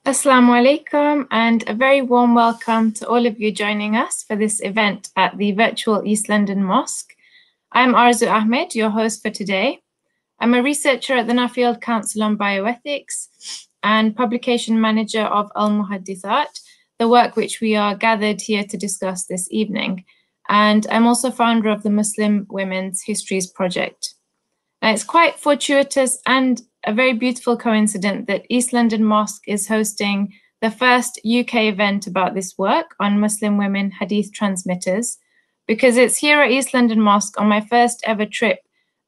Assalamu alaikum, and a very warm welcome to all of you joining us for this event at the virtual East London Mosque. I'm Arzoo Ahmed, your host for today. I'm a researcher at the Nuffield Council on Bioethics and publication manager of Al-Muhaddithat, the work which we are gathered here to discuss this evening. And I'm also founder of the Muslim Women's Histories Project. Now, it's quite fortuitous and a very beautiful coincidence that East London Mosque is hosting the first UK event about this work on Muslim women hadith transmitters, because it's here at East London Mosque on my first ever trip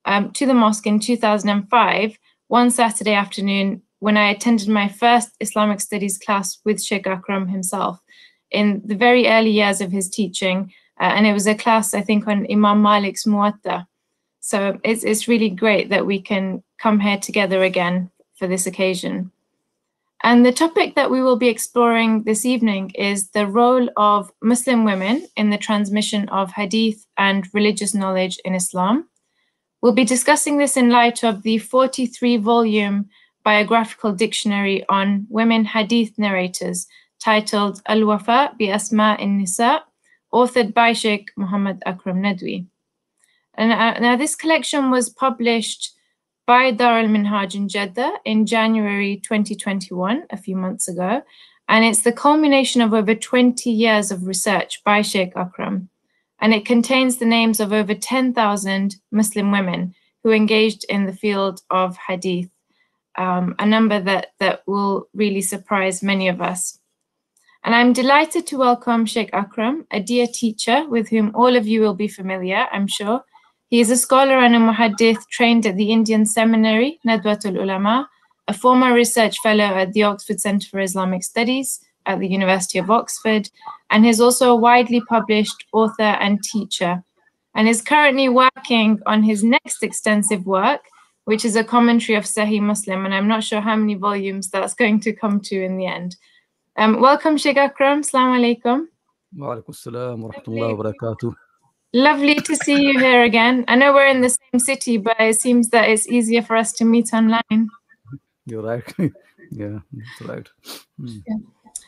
to the mosque in 2005, one Saturday afternoon, when I attended my first Islamic studies class with Sheikh Akram himself in the very early years of his teaching. And it was a class, I think, on Imam Malik's Muwatta. So it's really great that we can come here together again for this occasion. And the topic that we will be exploring this evening is the role of Muslim women in the transmission of hadith and religious knowledge in Islam. We'll be discussing this in light of the 43-volume biographical dictionary on women hadith narrators titled 𝗡𝗱𝗄𝗶, authored by 𝗡ci𝗵𝗵𝗆 Akram Nadwi. And now this collection was published by Dar al-Minhaj in Jeddah in January 2021, a few months ago, and it's the culmination of over 20 years of research by Sheikh Akram, and it contains the names of over 10,000 Muslim women who engaged in the field of hadith, a number that will really surprise many of us. And I'm delighted to welcome Sheikh Akram, a dear teacher with whom all of you will be familiar, I'm sure. He is a scholar and a muhaddith trained at the Indian seminary, Nadwatul Ulama, a former research fellow at the Oxford Centre for Islamic Studies at the University of Oxford, and is also a widely published author and teacher, and is currently working on his next extensive work, which is a commentary of Sahih Muslim, and I'm not sure how many volumes that's going to come to in the end. Welcome, Sheikh Akram. Assalamu alaikum. Wa alaikum assalam wa rahmatullahi wa barakatuh. Lovely to see you here again. I know we're in the same city, but it seems that it's easier for us to meet online. You're right. Yeah, that's right. Yeah.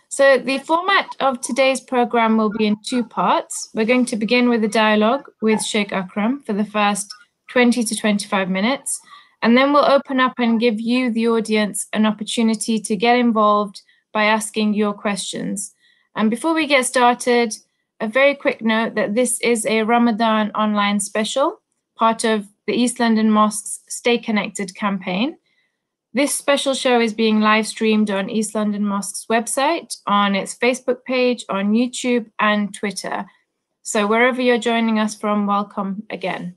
So the format of today's program will be in two parts. We're going to begin with a dialogue with Sheikh Akram for the first 20 to 25 minutes, and then we'll open up and give you, the audience, an opportunity to get involved by asking your questions. And before we get started, a very quick note that this is a Ramadan online special, part of the East London Mosque's Stay Connected campaign. This special show is being live streamed on East London Mosque's website, on its Facebook page, on YouTube and Twitter. So wherever you're joining us from, welcome again.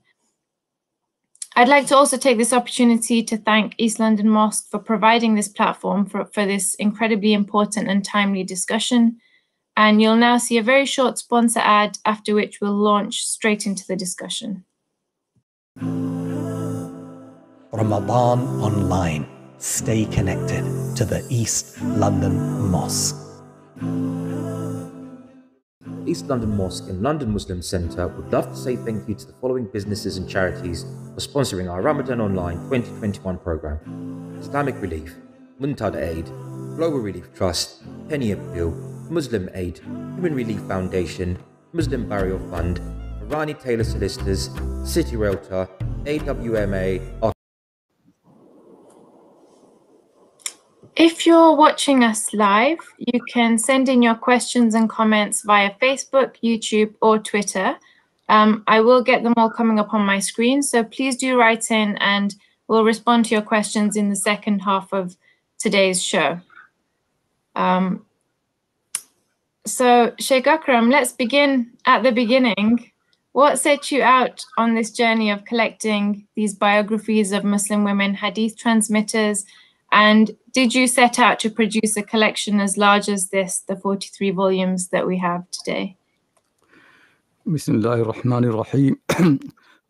I'd like to also take this opportunity to thank East London Mosque for providing this platform for this incredibly important and timely discussion. And you'll now see a very short sponsor ad, after which we'll launch straight into the discussion. Ramadan online. Stay connected to the East London Mosque. East London Mosque and London Muslim Centre would love to say thank you to the following businesses and charities for sponsoring our Ramadan Online 2021 programme: Islamic Relief, Muntada Aid, Global Relief Trust, 𝗡𝗱𝗄𝗶, Muslim Aid, Human Relief Foundation, Muslim Burial Fund, Irani Taylor Solicitors, City Realtor, AWMA. If you're watching us live, you can send in your questions and comments via Facebook, YouTube, or Twitter. I will get them all coming up on my screen, so please do write in and we'll respond to your questions in the second half of today's show. So, Sheikh Akram, let's begin at the beginning. What set you out on this journey of collecting these biographies of Muslim women hadith transmitters? And did you set out to produce a collection as large as this, the 43 volumes that we have today? Bismillahir Rahmanir Rahim.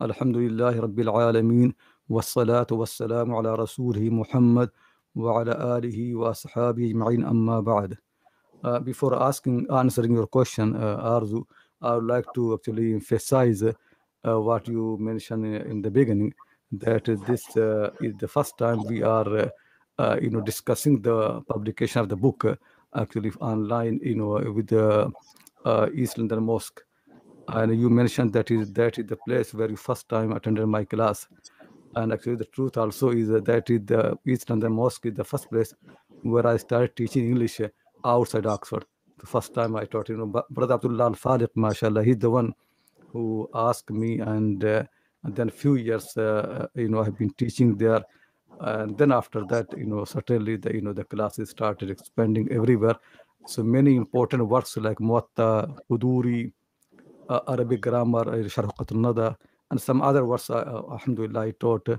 Alhamdulillahi Rabbil Alameen. Wassalatu wassalamu ala Rasulih Muhammad wa ala alihi wa ashabihi ajma'in amma ba'd. Before answering your question, Arzoo, I would like to actually emphasize what you mentioned in the beginning, that this is the first time we are discussing the publication of the book actually online, with the East London Mosque. And you mentioned that is the place where you first time attended my class. And actually, the truth also is that is the East London Mosque is the first place where I started teaching English outside Oxford. The first time I taught, Brother Abdullah Al-Faliq, mashallah, he's the one who asked me, and then a few years, I've been teaching there. And then after that, certainly the classes started expanding everywhere. So many important works like Muwatta, Huduri, Arabic grammar, Sharh Qatl-Nada, and some other works, alhamdulillah, I taught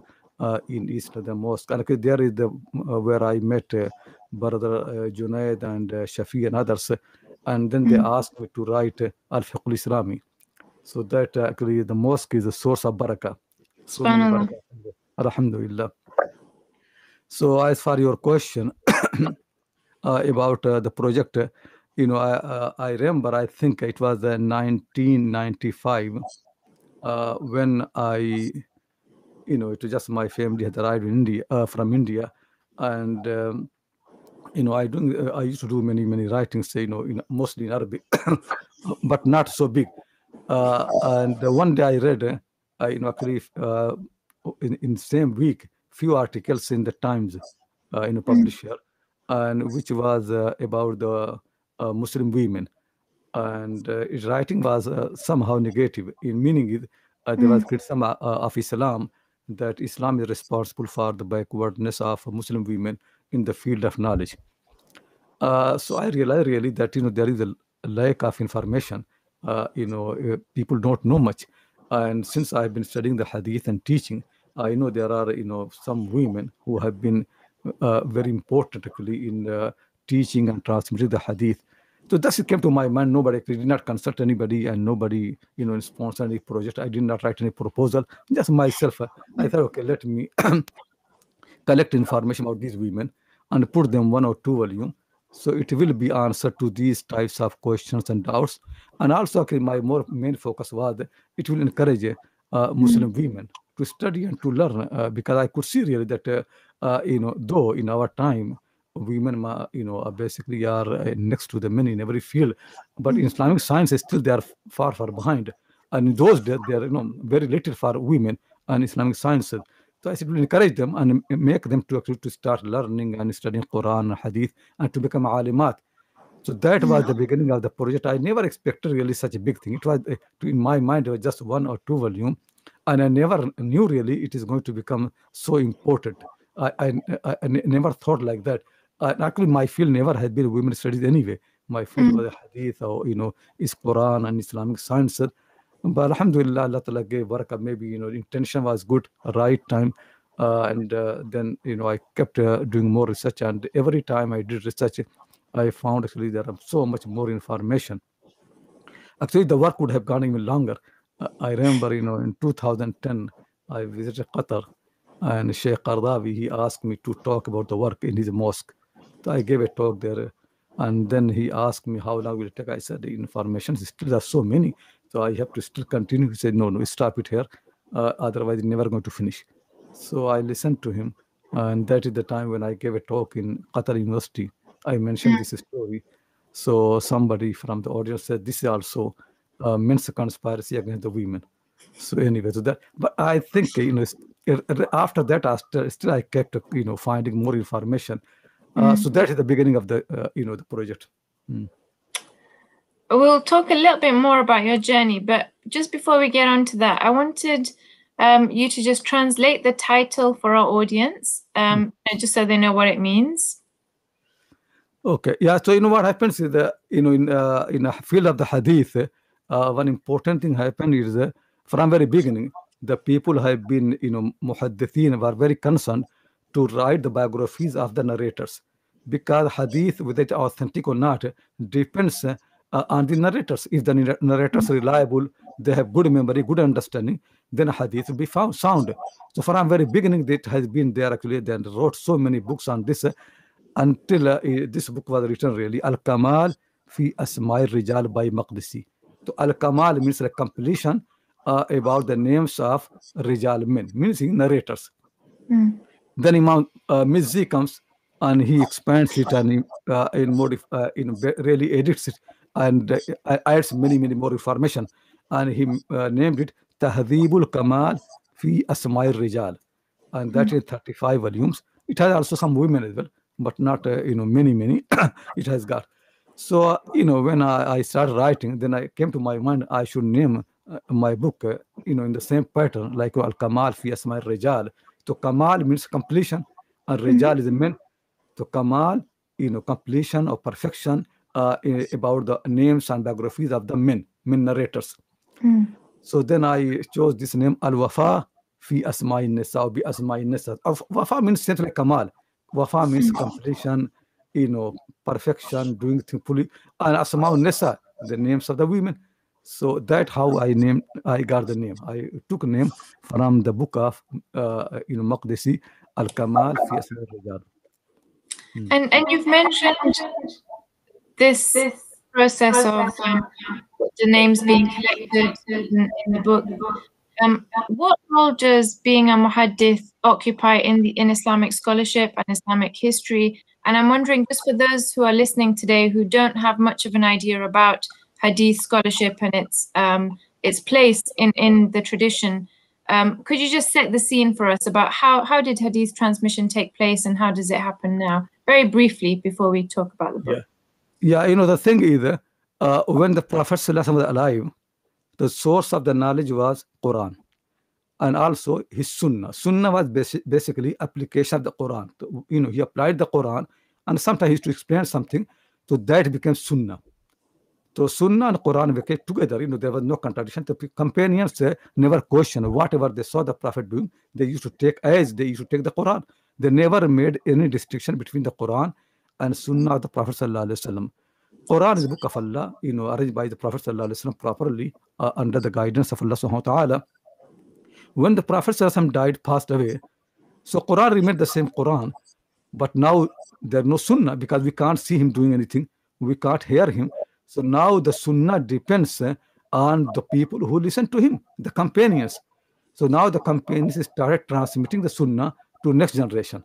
in East of the Mosque. And there is the where I met Brother Junaid and Shafi and others. And then they asked me to write Al-Fiqh al-Islami. So that actually the mosque is a source of barakah. So many barakah. Alhamdulillah. So as for your question about the project, I remember, I think it was 1995 when I, it was just my family had arrived in India, from India, and I used to do many writings, mostly in Arabic, but not so big. And one day I read, actually, in the same week, few articles in the Times, publisher, and which was about the Muslim women, and his writing was somehow negative. In meaning, there was criticism of Islam, that Islam is responsible for the backwardness of Muslim women in the field of knowledge. So I realized really that there is a lack of information. People don't know much, and since I've been studying the Hadith and teaching, I know there are some women who have been very important actually in teaching and transmitting the Hadith. So thus it came to my mind. Nobody actually did not consult anybody, and nobody sponsor any project. I did not write any proposal. Just myself. I thought, okay, let me collect information about these women and put them 1 or 2 volumes. So it will be answer to these types of questions and doubts. And also, okay, my main focus was that it will encourage Muslim women to study and to learn, because I could see really that though in our time women basically are next to the men in every field, but in Islamic science still they are far behind, and in those days they are very little for women and Islamic sciences. So I said, we'll encourage them and make them to start learning and studying Quran and Hadith and to become alimat. So that was the beginning of the project. I never expected really such a big thing. It was, in my mind, it was just 1 or 2 volumes, and I never knew really it is going to become so important. I never thought like that. Actually, my field never had been women's studies anyway. My field was Hadith or is Quran and Islamic sciences. But alhamdulillah, Allah Ta'ala gave barakah. Maybe intention was good, right time, and then I kept doing more research, and every time I did research, I found actually there are so much more information. Actually, the work would have gone even longer. I remember, in 2010, I visited Qatar, and Sheikh Qardawi, he asked me to talk about the work in his mosque. So I gave a talk there, and then he asked me how long will it take. I said, the information still there are so many, so I have to still continue. He said, no, stop it here, otherwise you're never going to finish. So I listened to him, and that is the time when I gave a talk in Qatar University. I mentioned this story. So somebody from the audience said, this is also men's conspiracy against the women. So anyway, so that, but I think, after that, still I kept, finding more information. So that is the beginning of the, the project. We'll talk a little bit more about your journey, but just before we get on to that, I wanted you to just translate the title for our audience, just so they know what it means. Okay, yeah. So what happens is that in a field of the Hadith, one important thing happened is from very beginning, the people have been Muhaddithin were very concerned to write the biographies of the narrators, because Hadith, whether it's authentic or not, depends on the narrators. If the narrators are reliable, they have good memory, good understanding, then Hadith will be found sound. So from very beginning, it has been there. Actually, they wrote so many books on this. Until this book was written, really, Al-Kamal fi Asma'i Rijal by Maqdisi. So Al-Kamal means a completion about the names of Rijal men, meaning narrators. Then Imam Mizzi comes and he expands it and really edits it and adds many more information, and he named it Tahdhibul Kamal fi Asma'ir Rijal, and that is 35 volumes. It has also some women as well, but not many it has got. So when I started writing, then I came to my mind I should name my book in the same pattern, like Al Kamal fi Asma'ir Rijal. So Kamal means completion, and Rijal is a men. So Kamal, completion or perfection about the names and biographies of the men narrators. So then I chose this name, Al-Wafa fi Asma'in Nisa, or bi Asma'in Nisa. Wafa means simply Kamal. Wafa means completion, perfection, doing things fully. And Asma'un Nisa, the names of the women. So that's how I got the name. I took a name from the book of Maqdisi, Al-Kamal fi Asma'ir Rijal. And you've mentioned this process of the names being collected in the book. What role does being a muhaddith occupy in Islamic scholarship and Islamic history? And I'm wondering, just for those who are listening today who don't have much of an idea about hadith scholarship and its place in the tradition, could you just set the scene for us about how did hadith transmission take place and how does it happen now? Very briefly before we talk about the book. Yeah, the thing is, when the Prophet ﷺ was alive, the source of the knowledge was Quran, and also his Sunnah. Sunnah was basically application of the Quran. He applied the Quran, and sometimes he used to explain something, so that became Sunnah. So Sunnah and Quran became together. There was no contradiction. The companions never questioned whatever they saw the Prophet doing. They used to take the Quran. They never made any distinction between the Quran and Sunnah of the Prophet ﷺ. Quran is the book of Allah, arranged by the Prophet ﷺ properly under the guidance of Allah subhanahu wa ta'ala. When the Prophet ﷺ died, passed away, so Quran remained the same Quran, but now there's no Sunnah because we can't see him doing anything. We can't hear him. So now the Sunnah depends on the people who listen to him, the companions. So now the companions started transmitting the Sunnah to next generation.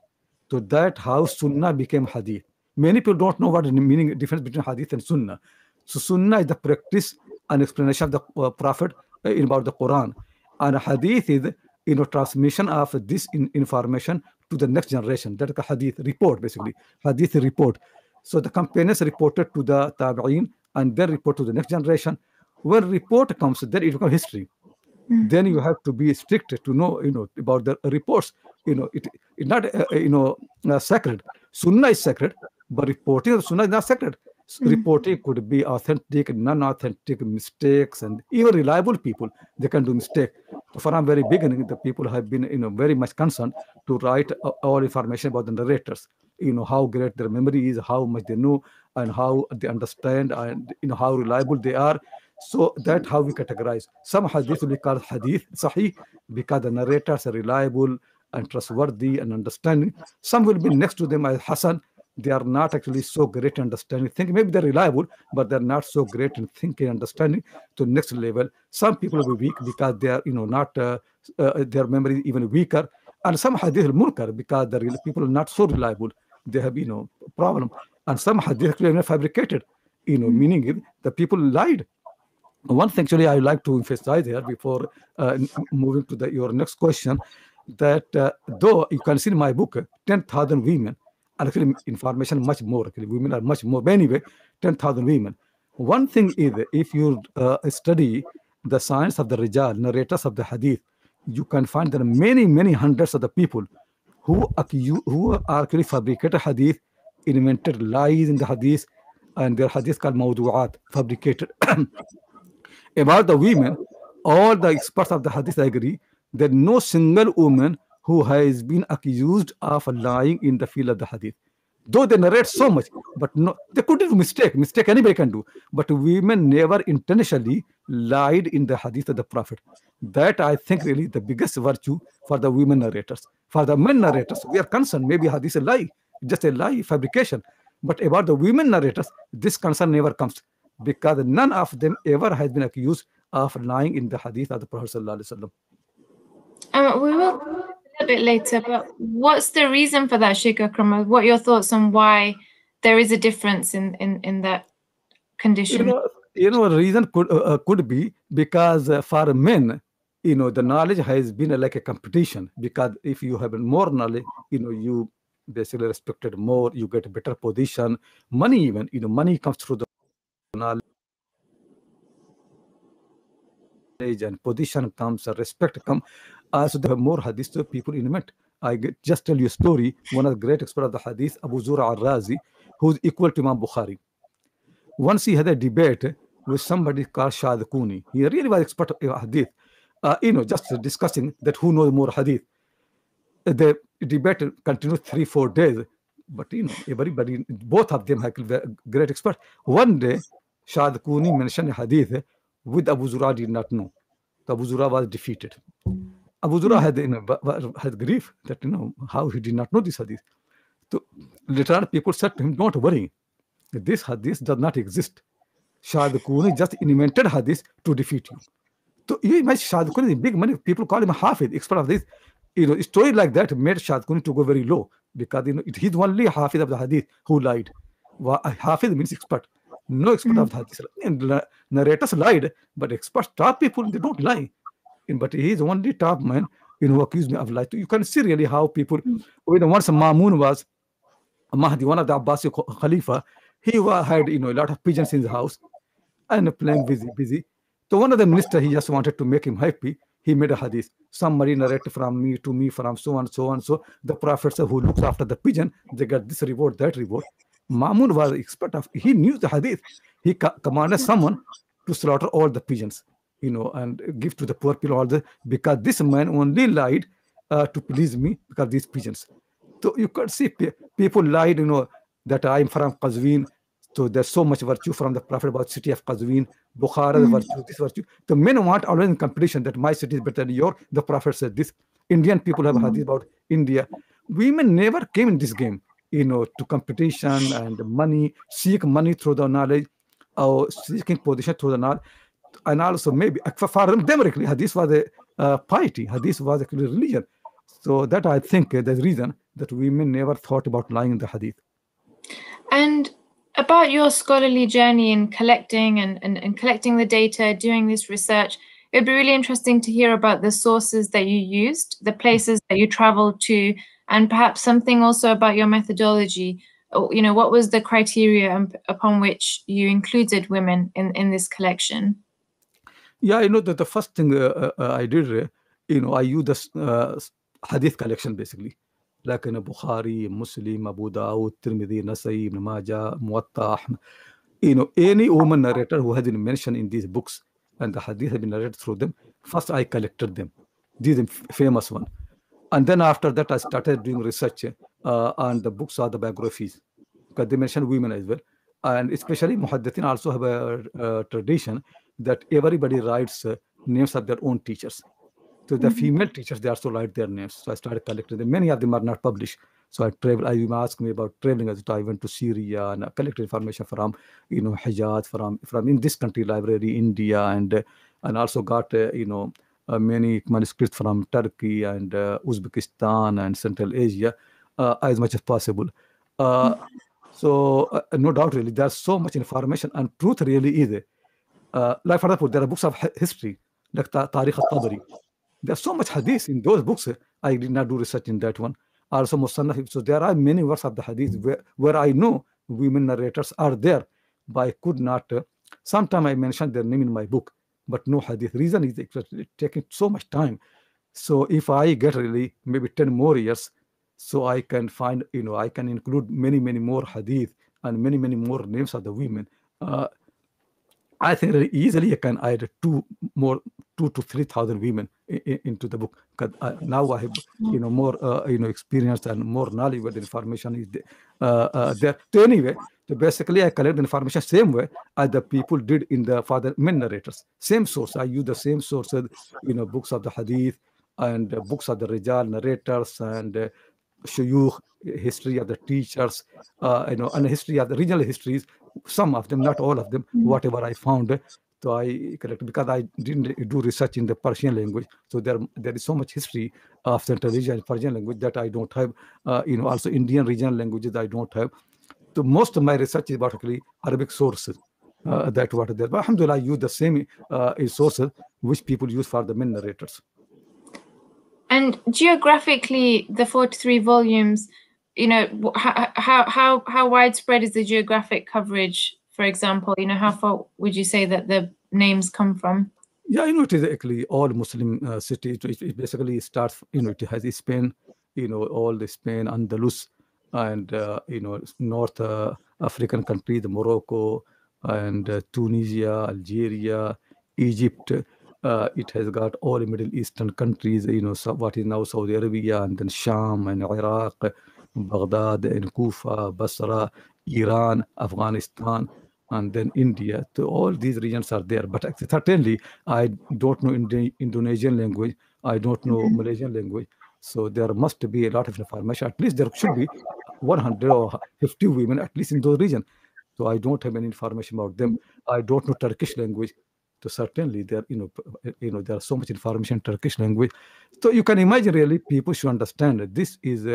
So that's how Sunnah became Hadith. Many people don't know what the difference between Hadith and Sunnah. So Sunnah is the practice and explanation of the Prophet about the Quran, and Hadith is transmission of this information to the next generation. That's a Hadith report, basically. Hadith report. So the companions reported to the Tabi'in and then report to the next generation. When report comes, then it becomes history. Then you have to be strict to know about the reports. It's not sacred. Sunnah is sacred, but reporting of Sunnah is not sacred. Reporting could be authentic, non-authentic, mistakes, and even reliable people, they can do mistake. From very beginning, the people have been very much concerned to write all information about the narrators. How great their memory is, how much they know, and how they understand, and how reliable they are. So that's how we categorize. Some hadith will be called hadith sahih because the narrators are reliable and trustworthy and understanding. Some will be next to them as hasan. They are not actually so great in understanding thinking. Maybe they're reliable, but they're not so great in thinking and understanding to next level. Some people will be weak because they are not their memory is even weaker. And some hadith are munkar because the people are not so reliable. They have problem. And some hadith are fabricated, meaning the people lied. One thing actually I like to emphasize here before moving to your next question, that though you can see in my book 10,000 women, and actually information much more, actually women are much more, but anyway 10,000 women. One thing is, if you study the science of the Rijal, narrators of the Hadith, you can find there are many hundreds of the people who are actually fabricated Hadith, invented lies in the Hadith, and their Hadith called Mawdu'at, fabricated. About the women, all the experts of the Hadith agree that no single woman who has been accused of lying in the field of the Hadith. Though they narrate so much, but no, they could do mistake anybody can do. But women never intentionally lied in the Hadith of the Prophet. That I think really the biggest virtue for the women narrators. For the men narrators, we are concerned maybe Hadith is a lie, just a lie, fabrication. But about the women narrators, this concern never comes, because none of them ever has been accused of lying in the Hadith of the Prophet ﷺ. We will a bit later, but what's the reason for that, Sheikh Akram? What are your thoughts on why there is a difference in that condition? A reason could be because for men, the knowledge has been like a competition, because if you have more knowledge, you basically respected more, you get a better position, money even, money comes through the knowledge, and position comes, respect comes. So there are more hadith to people in Met. Just tell you a story. One of the great experts of the hadith, Abu Zur'a al-Razi, who's equal to Imam Bukhari. Once he had a debate with somebody called 𝗔𝗸𝗿𝗵. He really was expert of hadith. Just discussing that who knows more hadith. The debate continued 3-4 days, but everybody, both of them have great expert. One day, 𝗔𝗸𝗿𝗵 mentioned hadith with Abu Zur'a did not know. So Abu Zur'a was defeated. Abu Zur'a had grief that how he did not know this hadith. So later on, people said to him, "Don't worry, this hadith does not exist. 𝗔𝗸𝗿𝗵 just invented hadith to defeat you." So you imagine 𝗔𝗸𝗿𝗵 is big money. People call him a Hafiz, expert of this. A story like that made 𝗔𝗸𝗿𝗵 to go very low, because he's only Hafiz of the hadith who lied. Hafiz means expert. No expert of the hadith. And narrators lied, but experts, top people, they don't lie. But he is only top man who accused me of lie. You can see really how people. Once Mamun was Mahdi, one of the Abbasi Khalifa, he had a lot of pigeons in the house and playing busy. So one of the ministers, he just wanted to make him happy. He made a hadith. Somebody narrated from me to me, from so and so and so. The prophet who looks after the pigeon, they get this reward, that reward. Mamun was expert of. He knew the hadith. He commanded someone to slaughter all the pigeons, and give to the poor people all the, because this man only lied to please me because these pigeons. So you could see people lied, that I am from Qazvin. So there's so much virtue from the Prophet about city of Qazvin, Bukhara, the virtue, this virtue. The men want always in competition that my city is better than yours. The Prophet said this. Indian people have hadith about India. Women never came in this game, to competition and money, seek money through the knowledge, or seeking position through the knowledge. And also maybe for them directly, hadith was a piety. Hadith was actually religion. So that I think the reason that women never thought about lying in the hadith. And about your scholarly journey in collecting and collecting the data, doing this research, it would be really interesting to hear about the sources that you used, the places that you traveled to, and perhaps something also about your methodology. What was the criteria upon which you included women in this collection? Yeah, that the first thing I did, I used the hadith collection basically. Like in Bukhari, Muslim, Abu Dawud, Tirmidhi, Nasa'i, Ibn Majah, 𝗦𝗏, Ahmed. Any woman narrator who has been mentioned in these books and the hadith have been narrated through them, first I collected them. These are famous one. And then after that, I started doing research on the books or the biographies, because they mention women as well. And especially Muhaddithin also have a tradition that everybody writes names of their own teachers. So the female teachers, they also write their names. So I started collecting them. Many of them are not published. So I travel. You asked me about traveling. As I went to Syria and I collected information from, Hijaz, from in this country library, India, and also got, many manuscripts from Turkey and Uzbekistan and Central Asia, as much as possible. So no doubt, really, there's so much information, and truth really is. Like for example, there are books of history, like Tariq al-Tabari. There's so much hadith in those books. I did not do research in that one. Also Musannaf. So there are many works of the hadith where I know women narrators are there, but I could not. Sometimes I mentioned their name in my book, but no hadith. Reason is it's taking so much time. So if I get really maybe 10 more years, so I can find, I can include many more hadith and many more names of the women. I think that easily I can add 2,000 to 3,000 women into the book. Because now I have more experience and more knowledge where the information is there. So anyway, so basically I collect the information same way as the people did in the father men narrators. Same source. I use the same sources, books of the hadith and books of the Rijal narrators and shuyukh, history of the teachers, and history of the regional histories. Some of them, not all of them, whatever I found. So I collect, because I didn't do research in the Persian language. So there is so much history of Central Asia and Persian language that I don't have. Also Indian regional languages I don't have. So most of my research is about actually Arabic sources. That what there. But alhamdulillah, I use the same sources which people use for the main narrators. And geographically, the 43 volumes, how widespread is the geographic coverage? For example, how far would you say that the names come from? Yeah, it is actually all Muslim cities. It basically starts, it has Spain, all the Spain, Andalus, and North African countries, Morocco, and Tunisia, Algeria, Egypt. It has got all the Middle Eastern countries, what is now Saudi Arabia, and then Sham and Iraq, Baghdad and Kufa, Basra, Iran, Afghanistan, and then India. So all these regions are there. But certainly, I don't know Indonesian language. I don't know Malaysian language. So there must be a lot of information. At least there should be 150 women, at least in those regions. So I don't have any information about them. I don't know Turkish language. So certainly there, there's so much information in Turkish language. So you can imagine really people should understand that this is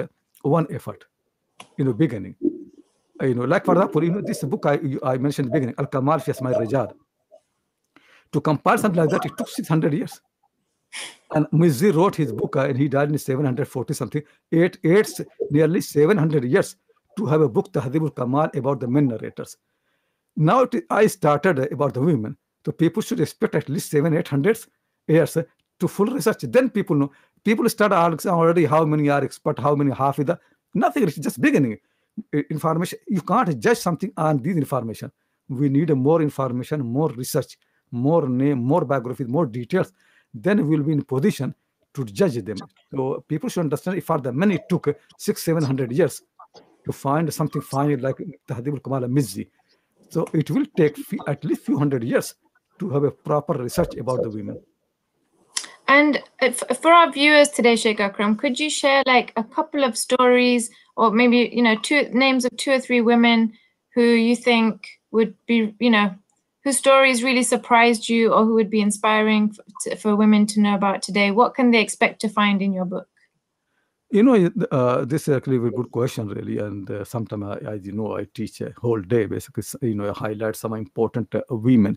one effort, beginning. Like for example, this book I mentioned in the beginning, Al-Kamal fi Asma'i Rijal. To compile something like that, it took 600 years. And Mizzi wrote his book and he died in 740 something. It's nearly 700 years to have a book, Tahdhibul Kamal, about the men narrators. Now I started about the women. So people should expect at least 700-800 years to full research. Then people know. People start asking already how many are expert, how many hafida. Nothing, it's just beginning. Information, you can't judge something on this information. We need more information, more research, more name, more biographies, more details. Then we'll be in position to judge them. So people should understand if for the men it took 600-700 years to find something fine like Tahdhibul Kamal al-Mizzi. So it will take at least few hundred years to have a proper research about the women. And for our viewers today, Sheikh Akram, could you share like a couple of stories, or maybe names of 2 or 3 women who you think would be, whose stories really surprised you, or who would be inspiring for women to know about today? What can they expect to find in your book? This is actually a very good question, really. And sometimes, as you know, I teach a whole day, basically, I highlight some important women.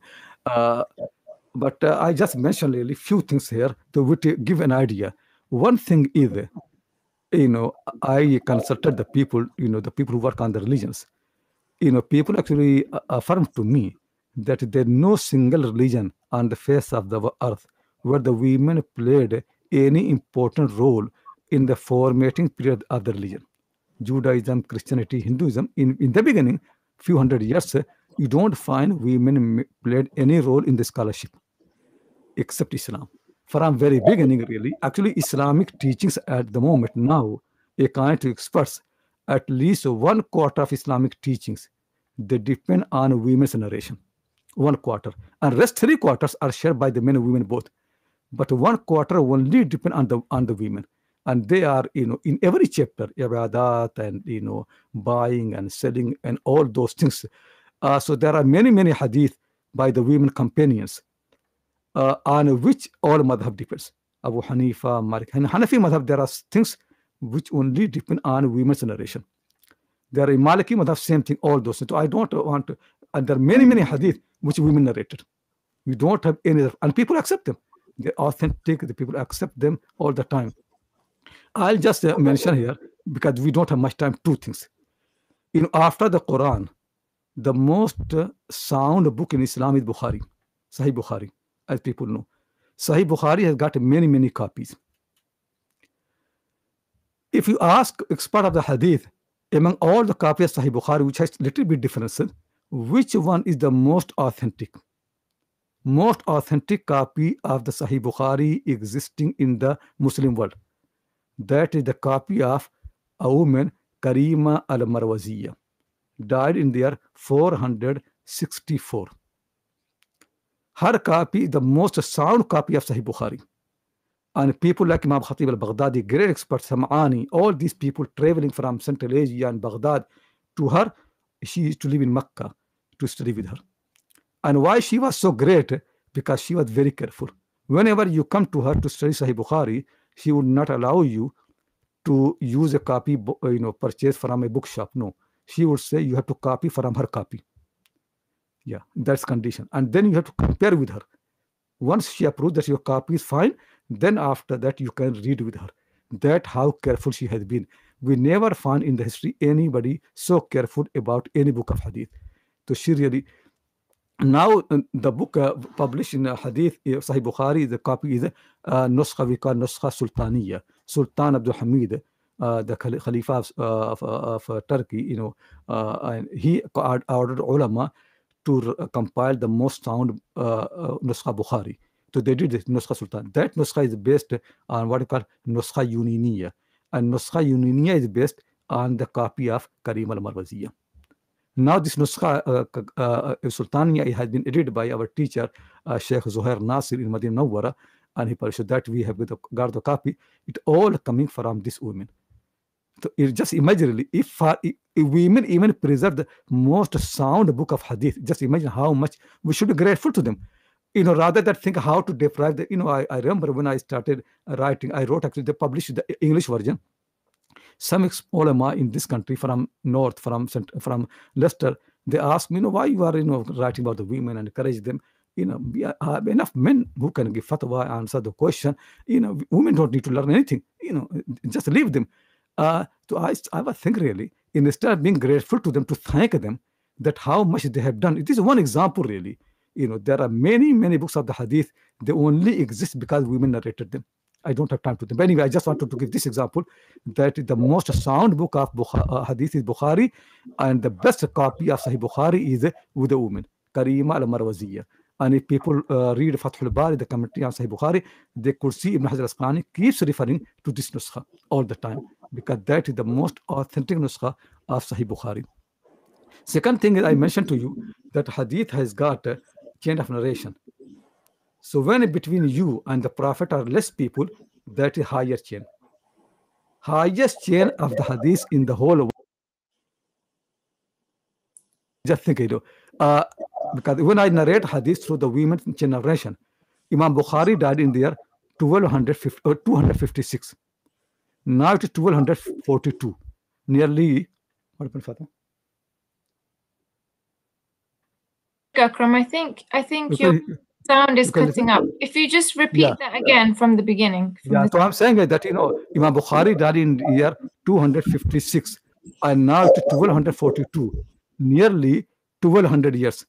But I just mentioned really few things here to give an idea. One thing is, I consulted the people, the people who work on the religions. People actually affirmed to me that there's no single religion on the face of the earth where the women played any important role in the formating period of the religion. Judaism, Christianity, Hinduism, in the beginning, few hundred years, you don't find women played any role in the scholarship, except Islam. From very beginning, really, actually Islamic teachings at the moment now, according to experts, at least 1/4 of Islamic teachings, they depend on women's narration. 1/4. And rest 3/4 are shared by the men and women both. But 1/4 only depend on the women. And they are, in every chapter, ibadat and, buying and selling and all those things. So there are many, many hadith by the women companions on which all madhab depends. Abu Hanifa, Malik, and Hanafi madhab, there are things which only depend on women's narration. There are Maliki madhab, same thing, all those. So I don't want to, and there are many, many hadith which women narrated. We don't have any, and people accept them. They're authentic, the people accept them all the time. I'll just mention here, because we don't have much time, 2 things. After the Quran, the most sound book in Islam is Bukhari, Sahih Bukhari, as people know. Sahih Bukhari has got many, many copies. If you ask expert of the hadith, among all the copies of Sahih Bukhari, which has little bit differences, which one is the most authentic? Most authentic copy of the Sahih Bukhari existing in the Muslim world. That is the copy of a woman, Karima al-Marwaziyya, died in the year 464. Her copy is the most sound copy of Sahih Bukhari. And people like Imam Khatib al-Baghdadi, great experts, Sam'ani, all these people traveling from Central Asia and Baghdad to her, she used to live in Mecca to study with her. And why she was so great? Because she was very careful. Whenever you come to her to study Sahih Bukhari, she would not allow you to use a copy, purchased from a bookshop. No, she would say you have to copy from her copy. Yeah, that's condition. And then you have to compare with her. Once she approves that your copy is fine, then after that you can read with her. That's how careful she has been. We never found in the history anybody so careful about any book of hadith. So she really, now the book published in hadith, Sahih Bukhari, the copy is Nuskha, we call Nuskha Sultaniya. Sultan Abdul Hamid, the Khalifa of Turkey, and he ordered ulama to compile the most sound Nuskha Bukhari. So they did this Nuskha Sultan. That Nuskha is based on what you call Nuskha Uniniya. And Nuskha Uniniya is based on the copy of Karim al-Marwaziyya. Now this Nuskha Sultaniya has been edited by our teacher, Sheikh Zuhair Nasir in Madinah Nawwara, and he published that. We have got the copy. It all coming from this women. So just imagine, if women even preserve the most sound book of hadith, just imagine how much we should be grateful to them. Rather than think how to deprive the, I remember when I started writing, I wrote, actually, they published the English version. Some ulama in this country from North, from Leicester, they asked me, why you are, writing about the women and encourage them. We have enough men who can give fatwa, answer the question. Women don't need to learn anything. Just leave them. So I was thinking, really, instead of being grateful to them, to thank them that how much they have done. It is one example, really. There are many, many books of the hadith. They only exist because women narrated them. I don't have time to them. But anyway, I just wanted to give this example, that the most sound book of hadith is Bukhari, and the best copy of Sahih Bukhari is with a woman, Karima al-Marwaziyya. And if people read Fathul Bari, the commentary on Sahih Bukhari, they could see Ibn Hajar al-Asqalani keeps referring to this nuskha all the time, because that is the most authentic nuskha of Sahih Bukhari. Second thing is, I mentioned to you that hadith has got a chain of narration. So when between you and the Prophet are less people, that is higher chain. Highest chain of the hadith in the whole world. Just think, because when I narrate hadith through the women's chain narration, Imam Bukhari died in the year 256. Now it is 1242. Nearly, what happened, Fatah? Akram, I think your sound is cutting up. If you just repeat that again from the beginning. So I'm saying that, Imam Bukhari died in the year 256, and now it is 1242, nearly 1200 years.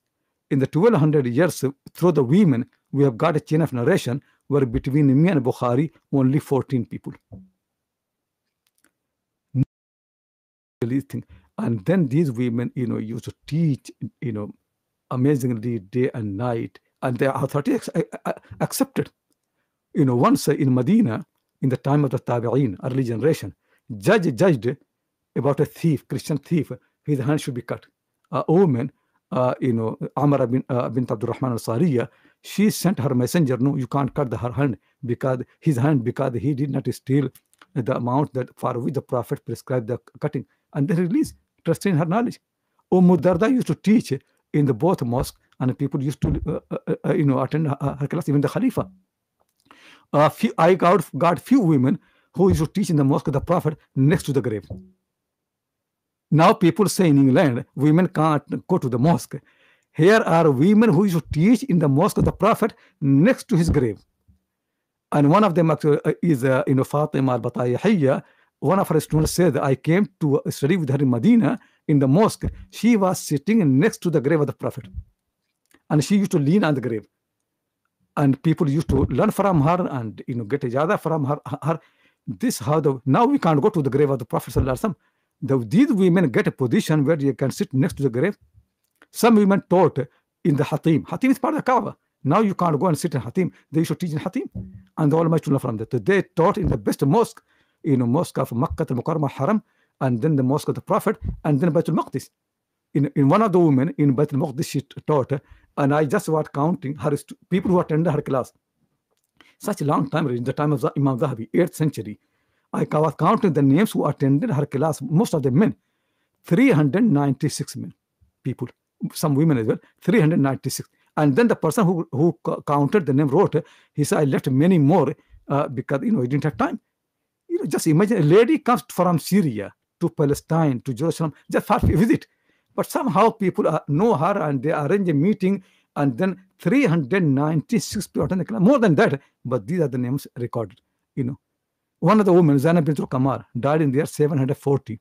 In the 1200 years, through the women, we have got a chain of narration where between me and Bukhari, only 14 people. And then these women, used to teach, amazingly day and night, and their authority accepted. Once in Medina, in the time of the Tarāwīh, early generation, judged about a thief, Christian thief, his hand should be cut. A woman, Amr bint Abdul Rahman al-Sariya, she sent her messenger, no, you can't cut her hand, because he did not steal the amount that for which the Prophet prescribed the cutting, and then release, trusting her knowledge. Darda used to teach in the both mosque, and people used to attend her class, even the Khalifa. I got few women who used to teach in the mosque of the Prophet next to the grave. Now people say in England, women can't go to the mosque. Here are women who used to teach in the mosque of the Prophet next to his grave. And one of them is Fatima al-Batayahiyya. One of her students said, I came to study with her in Medina in the mosque. She was sitting next to the grave of the Prophet, and she used to lean on the grave. And people used to learn from her and get ijazah from her. This how now we can't go to the grave of the Prophet sallallahu alaihi wasallam. These women get a position where you can sit next to the grave. Some women taught in the Hatim. Hatim is part of the Kaaba. Now you can't go and sit in Hatim. They used to teach in Hatim, and the Ulama learn from that. They taught in the best mosque, mosque of Makkah al-Mukarramah Haram, and then the mosque of the Prophet, and then Baitul Maqdis. In one of the women in Baitul Maqdis, she taught, and I just was counting her people who attended her class. Such a long time, in the time of Imam Zahabi, 8th century. I was counting the names who attended her class, most of the men, 396 men, people, some women as well, 396. And then the person who counted the name wrote, he said, I left many more because he didn't have time. Just imagine a lady comes from Syria to Palestine to Jerusalem just for a visit, but somehow people know her and they arrange a meeting, and then 396 people attend the class, more than that, but these are the names recorded. One of the women, Zainab bint Qamar, died in the year 740.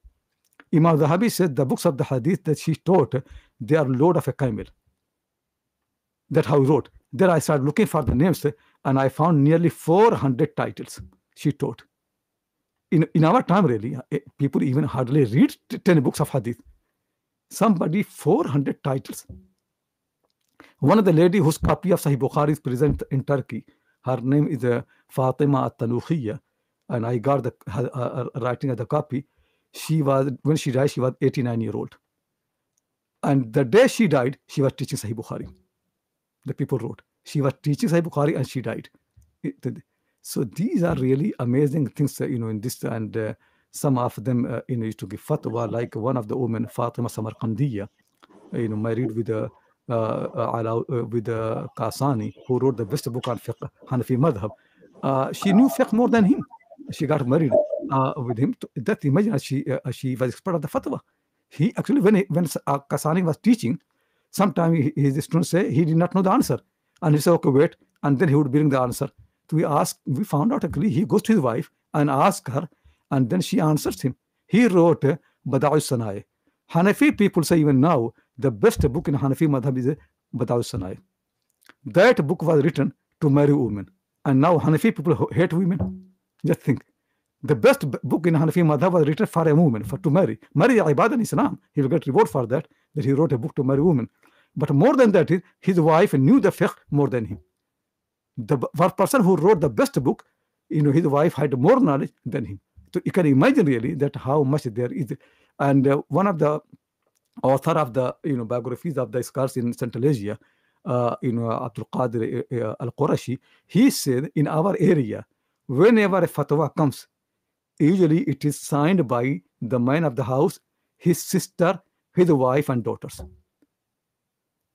Imam Zahabi said the books of the hadith that she taught, they are load of a camel. That's how he wrote. Then I started looking for the names, and I found nearly 400 titles she taught. In our time, really, people even hardly read 10 books of hadith. Somebody 400 titles. One of the lady whose copy of Sahih Bukhari is present in Turkey, her name is 𝗡𝗱𝗄𝗵𝗺, and I got the writing of the copy. When she died, she was 89-year-old. And the day she died, she was teaching Sahih Bukhari. The people wrote. She was teaching Sahih Bukhari and she died. So these are really amazing things, in this, and some of them, used to give fatwa, like one of the women, Fatima Samarqandiyya, married with Kasani, who wrote the best book on fiqh, Hanafi madhab. She knew fiqh more than him. She got married with him. That imagine she was expert at the fatwa. He actually, when Kasani was teaching, sometimes his students say he did not know the answer, and he said, okay, wait, and then he would bring the answer. We found out actually he goes to his wife and asks her, and then she answers him. He wrote 𝗦𝗵𝘆𝗵𝗺. Hanafi people say even now the best book in Hanafi madhab is 𝗦𝗵𝘆𝗵𝗺. That book was written to marry women, and now Hanafi people hate women. Just think, the best book in Hanafi madhab was written for a woman, to marry. Marry ibadah in Islam. He will get reward for that he wrote a book to marry women. But more than that, his wife knew the fiqh more than him. The person who wrote the best book, his wife had more knowledge than him. So you can imagine really that how much there is. And one of the author of the biographies of the scholars in Central Asia, 𝗡طْالib al-Qurashi, he said in our area, whenever a fatwa comes, usually it is signed by the man of the house, his sister, his wife, and daughters.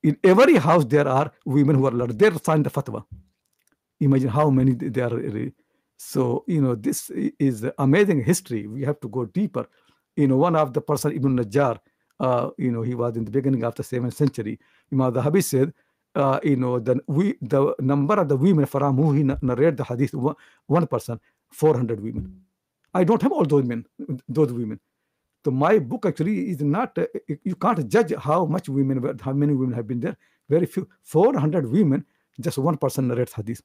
In every house there are women who are allowed. They sign the fatwa. Imagine how many there are. So, this is amazing history. We have to go deeper. One of the person, Ibn Najjar, he was in the beginning of the 7th century. Imam Zahabi said, the number of the women from whom he narrated the hadith, one person, 400 women. I don't have all those women. So my book actually is not, you can't judge how many women have been there. Very few. 400 women, just one person narrates hadith.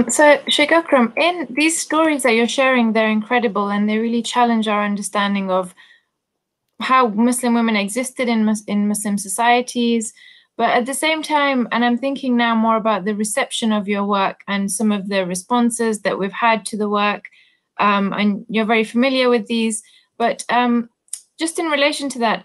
So, Sheikh Akram, in these stories that you're sharing, they're incredible, and they really challenge our understanding of how Muslim women existed in Muslim societies. But at the same time, and I'm thinking now more about the reception of your work and some of the responses that we've had to the work, and you're very familiar with these. But just in relation to that,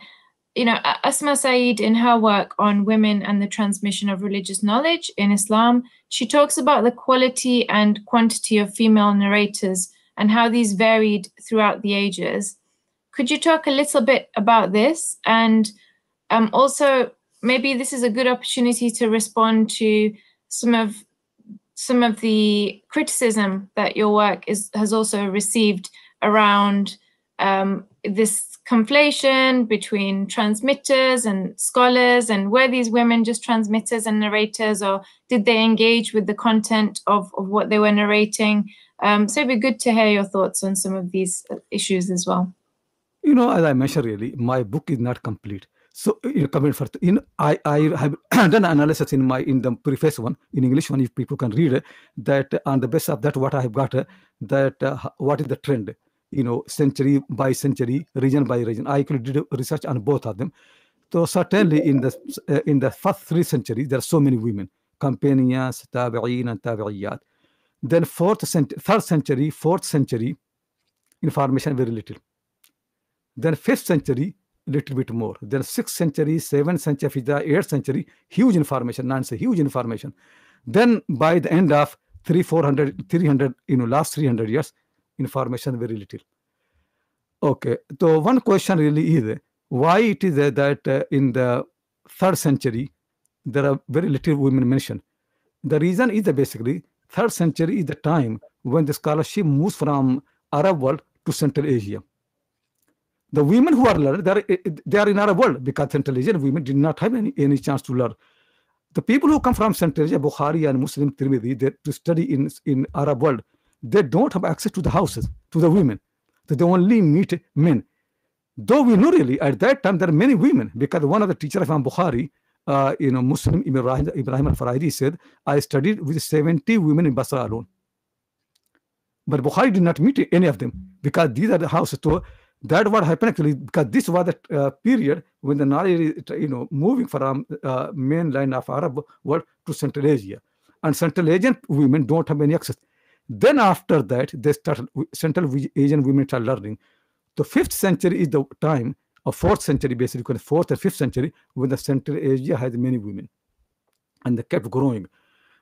Asma Saeed, in her work on women and the transmission of religious knowledge in Islam, she talks about the quality and quantity of female narrators and how these varied throughout the ages. Could you talk a little bit about this? And also, maybe this is a good opportunity to respond to some of the criticism that your work has also received around this conflation between transmitters and scholars, and were these women just transmitters and narrators, or did they engage with the content of what they were narrating? So it'd be good to hear your thoughts on some of these issues as well. As I mentioned, really, my book is not complete. So, coming first, I have done analysis in the preface one, in English one, if people can read it, that on the basis of that, what I have got, that what is the trend, century by century, region by region. I actually did research on both of them. So certainly in the first 3 centuries, there are so many women, companions, tabi'in, and tabi'iyat. Then 3rd century, 4th century, information very little. Then 5th century, little bit more. Then 6th century, 7th century, 8th century, huge information, huge information. Then by the end of 300, last 300 years, information very little. Okay, so one question really is, why it is that in the 3rd century, there are very little women mentioned. The reason is that basically 3rd century is the time when the scholarship moves from Arab world to Central Asia. The women who are learned, they are in Arab world, because Central Asian women did not have any chance to learn. The people who come from Central Asia, Bukhari and Muslim Tirmidhi, to study in Arab world, they don't have access to the houses, to the women. So they only meet men. Though we know really at that time there are many women, because one of the teachers from Bukhari, Muslim Ibrahim al-Farahidi said, I studied with 70 women in Basra alone. But Bukhari did not meet any of them, because these are the houses. So that what happened actually, because this was the period when the knowledge is moving from mainland of Arab world to Central Asia, and Central Asian women don't have any access. Then after that, they started, Central Asian women start learning. The 5th century is the time, or 4th century basically, 4th and 5th century, when the Central Asia has many women, and they kept growing.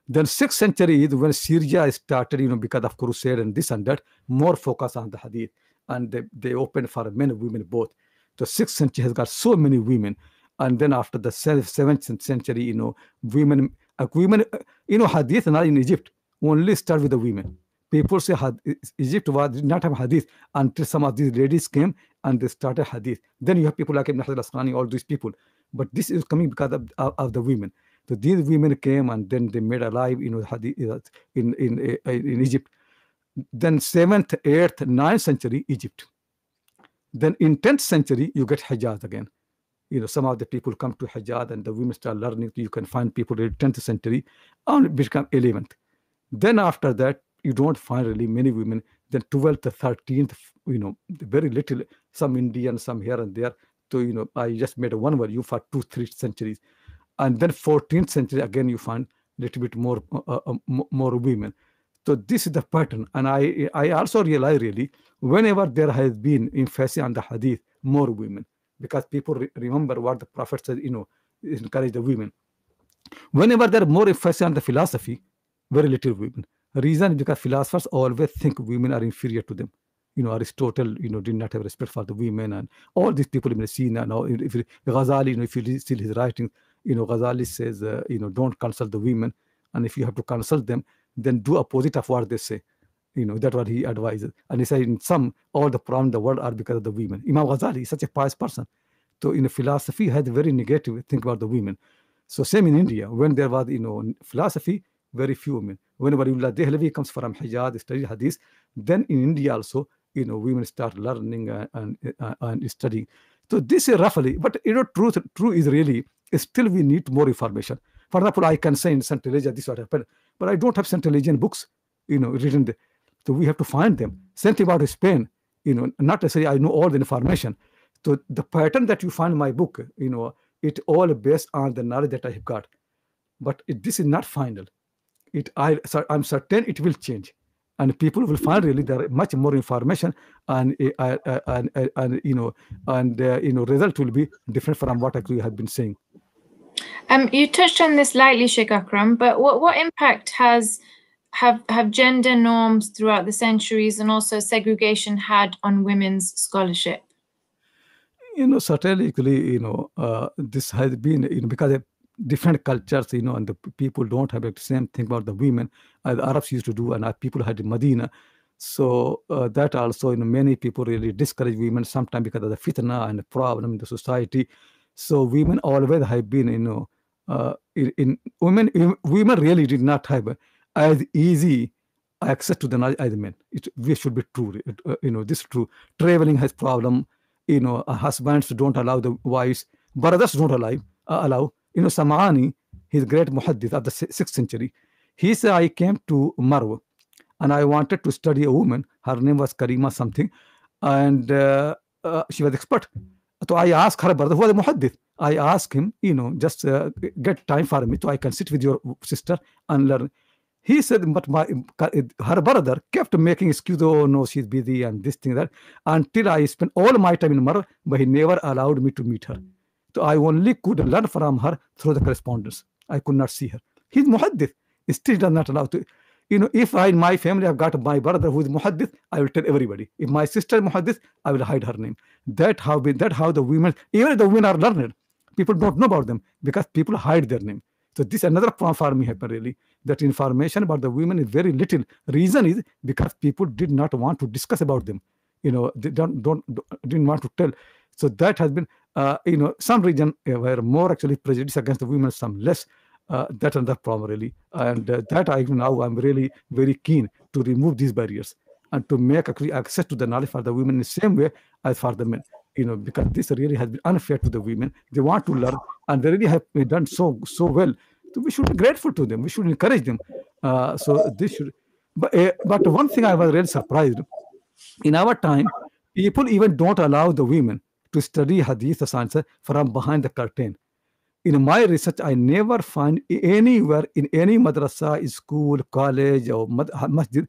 Then 6th century is when Syria started, because of crusade and this and that, more focus on the hadith, and they opened for men and women both. The 6th century has got so many women, and then after the 7th century, women, hadith not in Egypt only start with the women. People say Egypt did not have hadith until some of these ladies came and they started hadith. Then you have people like Ibn Hajar al-Asqalani, all these people. But this is coming because of the women. So these women came and then they made alive, hadith in Egypt. Then 7th, 8th, 9th century, Egypt. Then in 10th century, you get Hijaz again. Some of the people come to Hijaz and the women start learning. You can find people in 10th century and become 11th. Then after that, you don't find really many women. Then 12th, 13th, very little, some Indian, some here and there. So, I just made one word, you for 2-3 centuries. And then 14th century, again, you find a little bit more women. So this is the pattern. And I also realize really, whenever there has been emphasis on the hadith, more women, because people remember what the Prophet said, encourage the women. Whenever there are more emphasis on the philosophy, very little women. Reason is because philosophers always think women are inferior to them. Aristotle, did not have respect for the women, and all these people in Sina. Now, if Ghazali, if you see his writing, Ghazali says, don't consult the women, and if you have to consult them, then do opposite of what they say. That's what he advises. And he said, in some, all the problems in the world are because of the women. Imam Ghazali is such a pious person. So, philosophy had a very negative think about the women. So, same in India, when there was, philosophy, very few women. Whenever Dehlavi comes from Hijaz, study hadith, then in India also, women start learning and studying. So this is roughly, but true is really, still we need more information. For example, I can say in Central Asia, this is what happened, but I don't have Central Asian books, written there. So we have to find them. Same thing about Spain, not necessarily I know all the information. So the pattern that you find in my book, it all based on the knowledge that I have got. But this is not final. I'm certain it will change, and people will find really there are much more information, and result will be different from what I have been saying. You touched on this lightly, Sheikh Akram, but what impact have gender norms throughout the centuries and also segregation had on women's scholarship? Certainly, this has been, because different cultures, and the people don't have the same thing about the women as the Arabs used to do, and our people had in Medina. So that also, many people really discourage women sometimes because of the fitna and the problem in the society. So women always have been, women really did not have as easy access to the knowledge as men. We should be true. This is true. Traveling has problem. Husbands don't allow the wives. Brothers don't allow. Sam'ani, his great Muhaddith of the 6th century, he said, I came to Marw and I wanted to study a woman. Her name was Karima something, and she was expert. So I asked her brother, who was a Muhaddith. I asked him, just get time for me so I can sit with your sister and learn. He said, but her brother kept making excuse, oh no, she's busy and this thing, that, until I spent all my time in Marw, but he never allowed me to meet her. So I only could learn from her through the correspondence. I could not see her. He's Muhaddith. Still does not allow to. If in my family I've got my brother who is muhaddith, I will tell everybody. If my sister is muhaddith, I will hide her name. That how the women, even if the women are learned, people don't know about them because people hide their name. So this another problem for me happen really, that information about the women is very little. Reason is because people did not want to discuss about them. They didn't want to tell. So that has been some region were more actually prejudice against the women, some less. That's another problem really, and that I'm really very keen to remove these barriers and to make actually access to the knowledge for the women in the same way as for the men. Because this really has been unfair to the women. They want to learn, and they really have done so well. So we should be grateful to them. We should encourage them. So this should. But one thing I was really surprised. In our time, people even don't allow the women to study hadith science from behind the curtain. In my research, I never find anywhere in any madrasa, school, college, or masjid,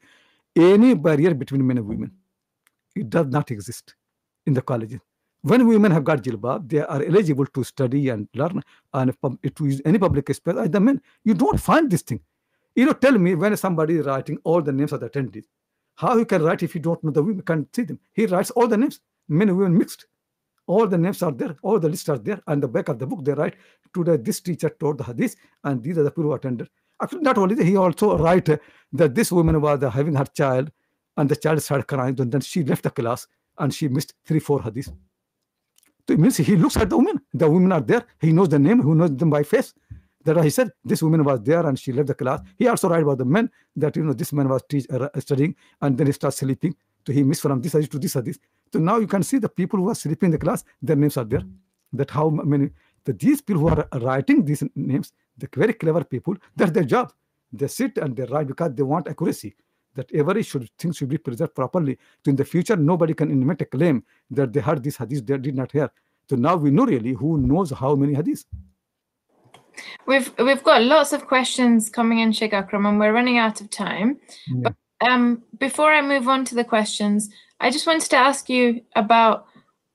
any barrier between men and women. It does not exist in the colleges. When women have got jilbab, they are eligible to study and learn and to use any public space as the men. You don't find this thing. Tell me, when somebody is writing all the names of the attendees, how you can write if you don't know the women, can't see them? He writes all the names, men and women mixed. All the names are there, all the lists are there, and the back of the book they write, today this teacher taught the hadith, and these are the people who attended. Actually, not only that, he also write that this woman was having her child, and the child started crying, and then she left the class, and she missed 3-4 hadiths. So it means he looks at the women are there, he knows the name, who knows them by face. That's why he said this woman was there and she left the class. He also write about the men, that this man was studying, and then he starts sleeping, so he missed from this hadith to this hadith. So now you can see the people who are sleeping in the class, their names are there. That how many, these people who are writing these names, the very clever people, that's their job. They sit and they write because they want accuracy, that every thing should be preserved properly. So in the future, nobody can invent a claim that they heard this hadith they did not hear. So now we know really who knows how many hadiths. We've got lots of questions coming in, Sheikh Akram, and we're running out of time. Yeah. But before I move on to the questions, I just wanted to ask you about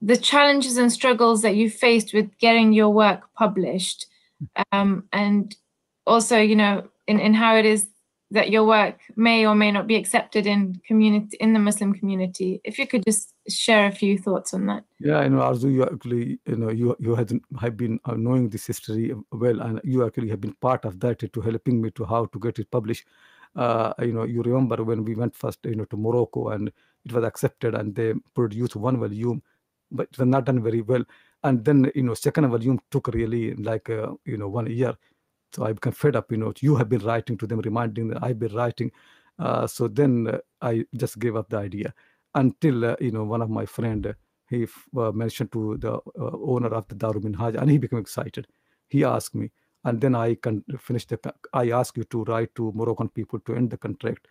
the challenges and struggles that you faced with getting your work published, and also, in how it is that your work may or may not be accepted in the Muslim community. If you could just share a few thoughts on that. Yeah, Arzoo, you actually, you have been knowing this history well, and you actually have been part of that to helping me to how to get it published. You remember when we went first, to Morocco, and it was accepted, and they produced one volume, but it was not done very well. And then, second volume took really like, 1 year. So I became fed up, you have been writing to them, reminding them I've been writing. So then I just gave up the idea until, one of my friend, he mentioned to the owner of the Darul Minhaj, and he became excited. He asked me, and then I can finish I asked you to write to Moroccan people to end the contract.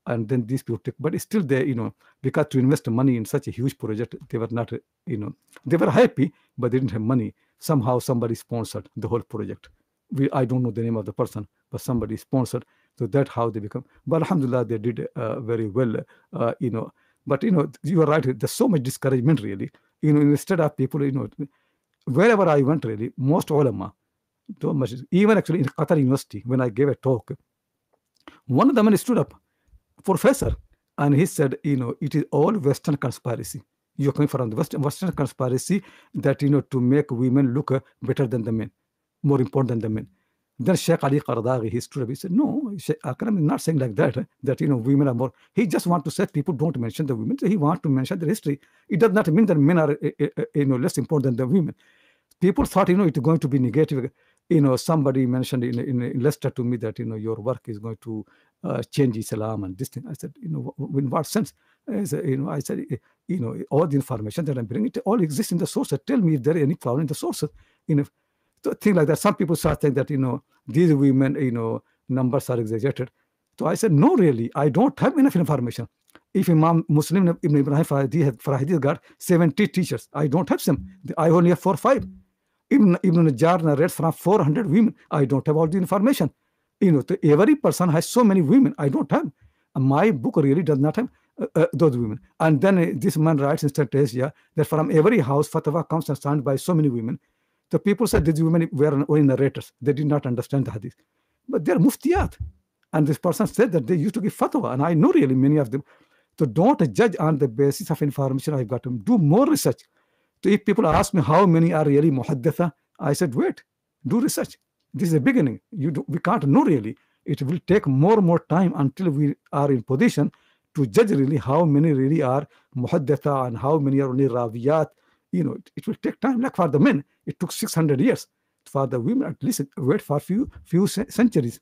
And then these people took, but still they, because to invest money in such a huge project, they were not, they were happy, but they didn't have money. Somehow somebody sponsored the whole project. I don't know the name of the person, but somebody sponsored. So that's how they become. But alhamdulillah, they did very well, But, you are right. There's so much discouragement, really. Instead of people, wherever I went, really, most ulama, so much, even actually in Qatar University, when I gave a talk, one of the men stood up, professor, and he said, it is all Western conspiracy. You're coming from the Western conspiracy that, to make women look better than the men, more important than the men. Then Sheikh Ali Qardaghi, he stood up, he said, no, Sheikh Akram is not saying like that, that, women are more. He just wants to say people don't mention the women. So he wants to mention the history. It does not mean that men are, less important than the women. People thought, it's going to be negative. Somebody mentioned in Leicester to me that, your work is going to change Islam and this thing. I said, in what sense? I said, all the information that I'm bringing, it all exists in the sources. Tell me if there is any problem in the sources. So things like that. Some people start saying that, these women, numbers are exaggerated. So I said, no, really, I don't have enough information. If Imam Muslim Ibn Ibrahim Farahidi got 70 teachers, I don't have some. I only have 4 or 5. Ibn Najjar narrates from 400 women. I don't have all the information. Every person has so many women. I don't have. My book really does not have those women. And then this man writes in Stantasia that from every house, fatwa comes and signed by so many women. So people said these women were only narrators. They did not understand the hadith. But they're muftiyat. And this person said that they used to give fatwa, and I know really many of them. So don't judge on the basis of information I've got. Do more research. So if people ask me how many are really muhadditha, I said, wait, do research. This is the beginning. We can't know really. It will take more and more time until we are in position to judge really how many really are muhadditha and how many are only rawiyat. It will take time. Like for the men, it took 600 years. For the women, at least wait for few centuries.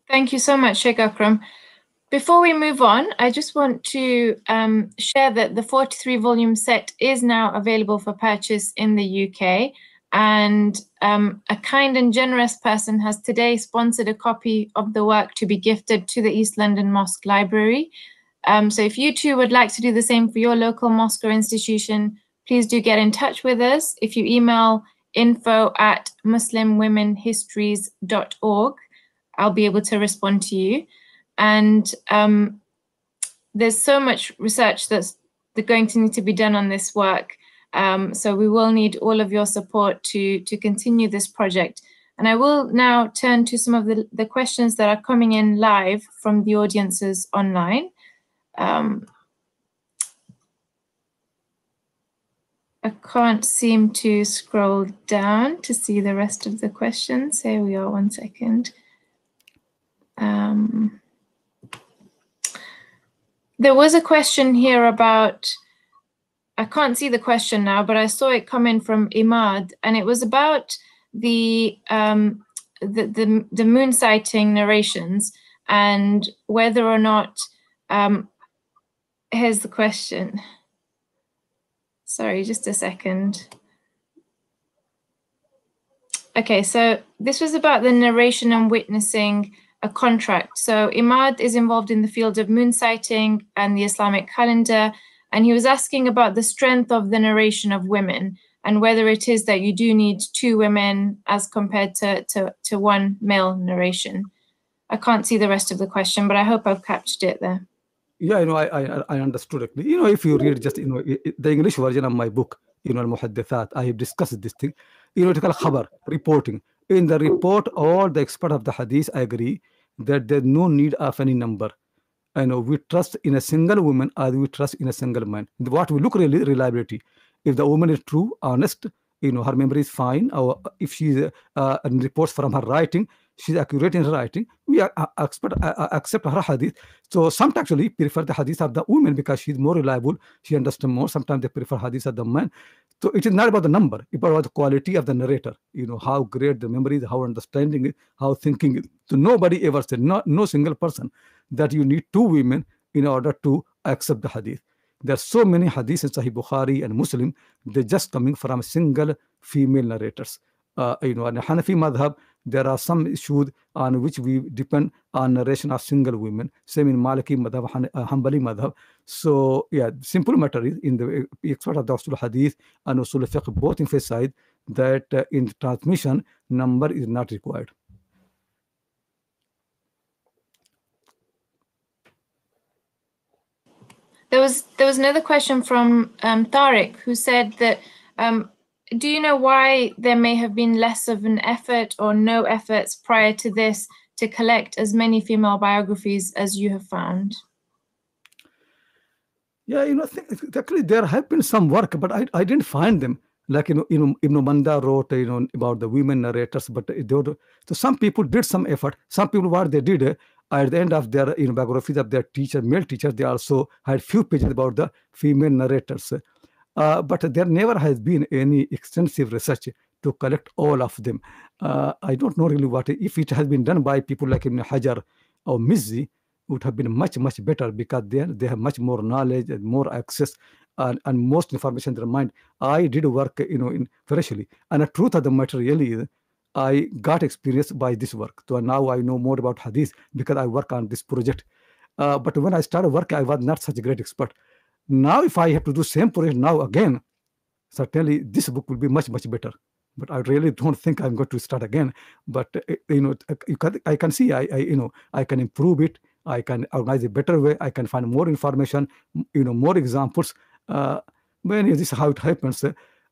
Thank you so much, Sheikh Akram. Before we move on, I just want to share that the 43-volume set is now available for purchase in the UK. And a kind and generous person has today sponsored a copy of the work to be gifted to the East London Mosque Library. So if you too would like to do the same for your local mosque or institution, please do get in touch with us. If you email info@muslimwomenhistories.org, I'll be able to respond to you. And there's so much research that's going to need to be done on this work. So we will need all of your support to continue this project. And I will now turn to some of the questions that are coming in live from the audiences online. I can't seem to scroll down to see the rest of the questions. Here we are, 1 second. There was a question here about, I can't see the question now, but I saw it come in from Imad, and it was about the moon sighting narrations and whether or not, here's the question. Sorry, just a second. Okay, so this was about the narration and witnessing a contract. So Imad is involved in the field of moon sighting and the Islamic calendar, and he was asking about the strength of the narration of women and whether it is that you do need 2 women as compared to one male narration. I can't see the rest of the question, but I hope I've captured it there. Yeah, I understood it. If you read just, the English version of my book, Al-Muhaddithat, I have discussed this thing. It's called khabar, reporting. In the report, all the experts of the hadith agree that there's no need of any number. We trust in a single woman or we trust in a single man. What we look really reliability. If the woman is true, honest, her memory is fine, or if she reports from her writing, she's accurate in her writing, we accept her hadith. So some actually prefer the hadith of the woman because she's more reliable, she understands more. Sometimes they prefer hadith of the man. So it is not about the number, it's about the quality of the narrator, how great the memory is, how understanding it, how thinking it. So nobody ever said, no single person, that you need 2 women in order to accept the hadith. There are so many hadiths in Sahih Bukhari and Muslim, they're just coming from single female narrators. In Hanafi madhab, there are some issues on which we depend on narration of single women. Same in Maliki madhab, Hanbali madhab. So yeah, simple matter is in the expert of the Usul Hadith and Usul Fiqh both emphasize that in the transmission number is not required. There was another question from Tariq, who said that, do you know why there may have been less of an effort or no efforts prior to this to collect as many female biographies as you have found? Yeah, actually there have been some work, but I didn't find them. Like Ibn Manda wrote about the women narrators, but so some people did some effort. Some people, what they did at the end of their biographies of their male teachers, they also had few pages about the female narrators. But there never has been any extensive research to collect all of them. I don't know really if it has been done by people like Ibn Hajar or Mizzi, would have been much better, because they have much more knowledge and more access and most information in their mind. I did work freshly, and the truth of the matter really is I got experience by this work. So now I know more about hadith because I work on this project. But when I started work, I was not such a great expert. Now if I have to do same project now again, certainly this book will be much better. But I really don't think I'm going to start again. But I can see I can improve it. I can organize a better way. I can find more information, more examples. This is how it happens.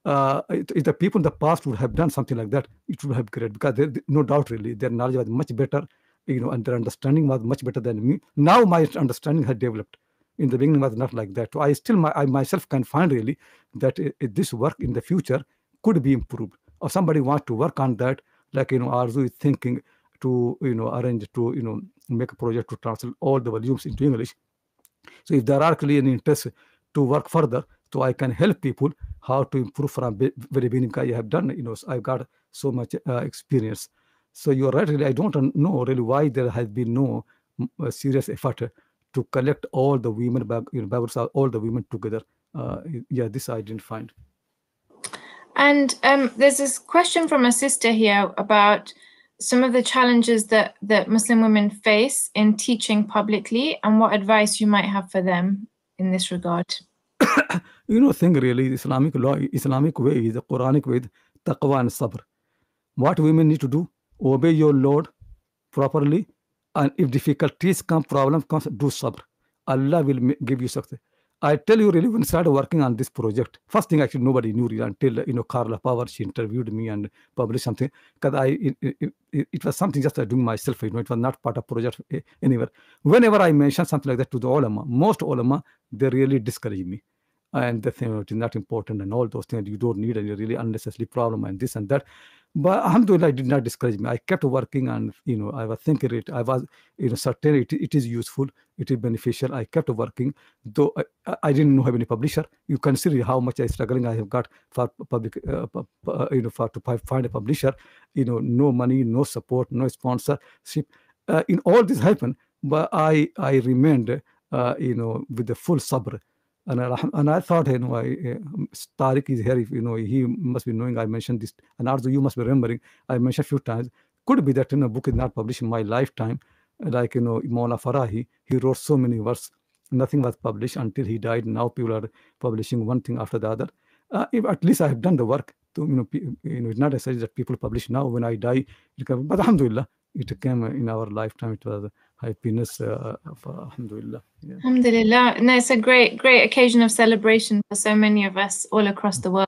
if the people in the past would have done something like that, it would have great, because no doubt really their knowledge was much better, and their understanding was much better than me. Now my understanding has developed. In the beginning was not like that. So I myself can find really that this work in the future could be improved, or somebody wants to work on that, like Arzoo is thinking to arrange to make a project to translate all the volumes into English. So if there are clear interest to work further, so I can help people how to improve from very beginning. I have done, I've got so much experience. So you're right, really. I don't know really why there has been no serious effort to collect all the women, backwards, all the women together. Yeah, this I didn't find. And there's this question from a sister here about some of the challenges that Muslim women face in teaching publicly, and what advice you might have for them in this regard. Thing really, Islamic law, Islamic way is the Quranic way, taqwa and sabr. What women need to do: obey your Lord properly, and if difficulties come, problem comes, do sabr. Allah will give you success. I tell you really, when I started working on this project, first thing actually nobody knew really until Carla Power, she interviewed me and published something, because it was something just doing myself. It was not part of project anywhere. Whenever I mention something like that to the ulama, most ulama, they really discourage me. And they think it is not important and all those things, you don't need any really unnecessary problem and this and that. But alhamdulillah, it did not discourage me. I kept working, and I was thinking it. I was certain it is useful, it is beneficial. I kept working, though I didn't have any publisher. You consider how much struggling I have got for public, to find a publisher. No money, no support, no sponsorship. In all this happened, but I remained, with the full sabr. And I thought, Tariq is here. If he must be knowing I mentioned this. And Arzoo, you must be remembering, I mentioned a few times. Could be that a book is not published in my lifetime. Like Maulana Farahi, he wrote so many works. Nothing was published until he died. Now people are publishing one thing after the other. If at least I have done the work. It's not necessary that people publish now. When I die, but alhamdulillah, it came in our lifetime. It was happiness, alhamdulillah. Yeah. Alhamdulillah. No, it's a great occasion of celebration for so many of us all across the world.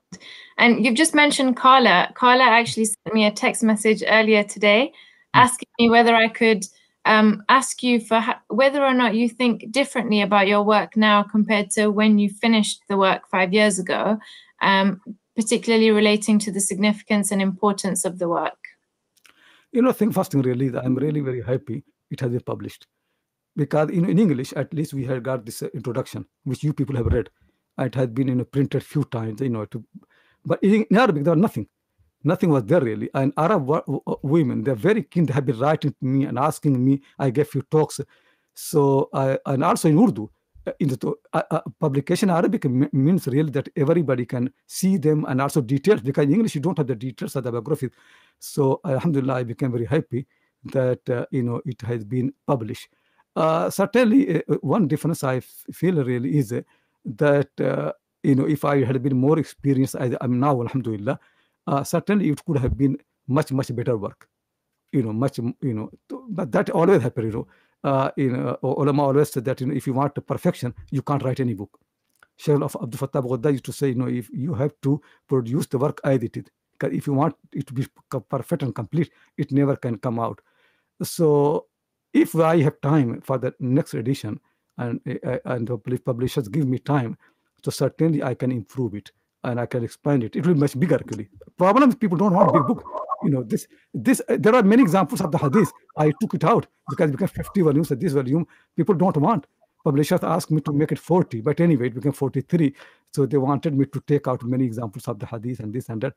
And you've just mentioned Carla. Carla actually sent me a text message earlier today asking me whether I could ask you for whether or not you think differently about your work now compared to when you finished the work 5 years ago, particularly relating to the significance and importance of the work. First thing really, I'm really very happy it has been published, because in English at least we have got this introduction which you people have read. It has been printed few times, but in Arabic there was nothing was there really. And Arab women, they're very keen. They have been writing to me and asking me. I gave few talks, so and also in Urdu. In the publication, Arabic means really that everybody can see them, and also details, because in English you don't have the details of the biography. So alhamdulillah, I became very happy that it has been published. Certainly one difference I feel really is that if I had been more experienced as I'm now, alhamdulillah, certainly it could have been much better work. But that always happens. Ulama always said that if you want perfection, you can't write any book. Shaykh of 𝗡𝗱𝘄𝗶 used to say, if you have to produce the work as it is, because if you want it to be perfect and complete, it never can come out. So if I have time for the next edition, and the publishers give me time, so certainly I can improve it and I can expand it. It will be much bigger actually. Problem is people don't want big book. There are many examples of the hadith. I took it out because it became 50 volumes. This volume people don't want. Publishers asked me to make it 40, but anyway, it became 43. So they wanted me to take out many examples of the hadith and this and that.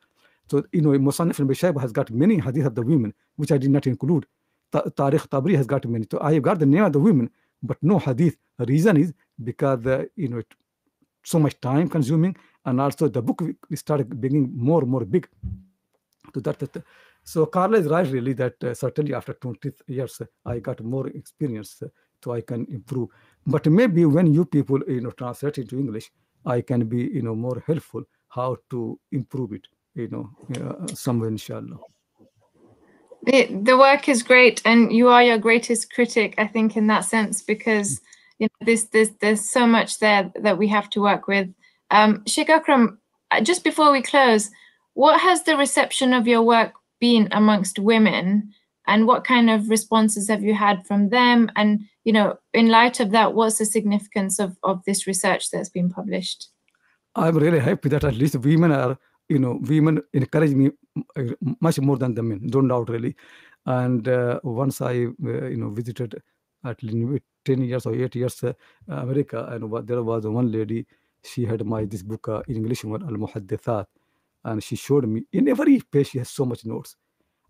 So Musannif ibn Shayba has got many hadith of the women, which I did not include. Tariq Tabri has got many. So I have got the name of the women, but no hadith. The reason is because it's so much time consuming, and also the book we started being more big. So Carla is right really that certainly after 20 years I got more experience, so I can improve. But maybe when you people translate into English, I can be more helpful how to improve it somewhere, inshallah. The work is great, and you are your greatest critic, I think, in that sense, because there's so much there that we have to work with. Sheikh Akram, just before we close, what has the reception of your work been amongst women, and what kind of responses have you had from them? And, in light of that, what's the significance of this research that's been published? I'm really happy that at least women are, women encourage me much more than the men, don't doubt really. And once I, visited at least 10 years or 8 years America, and there was one lady, she had this book in English, Al-Muhaddithat, and she showed me in every page she has so much notes.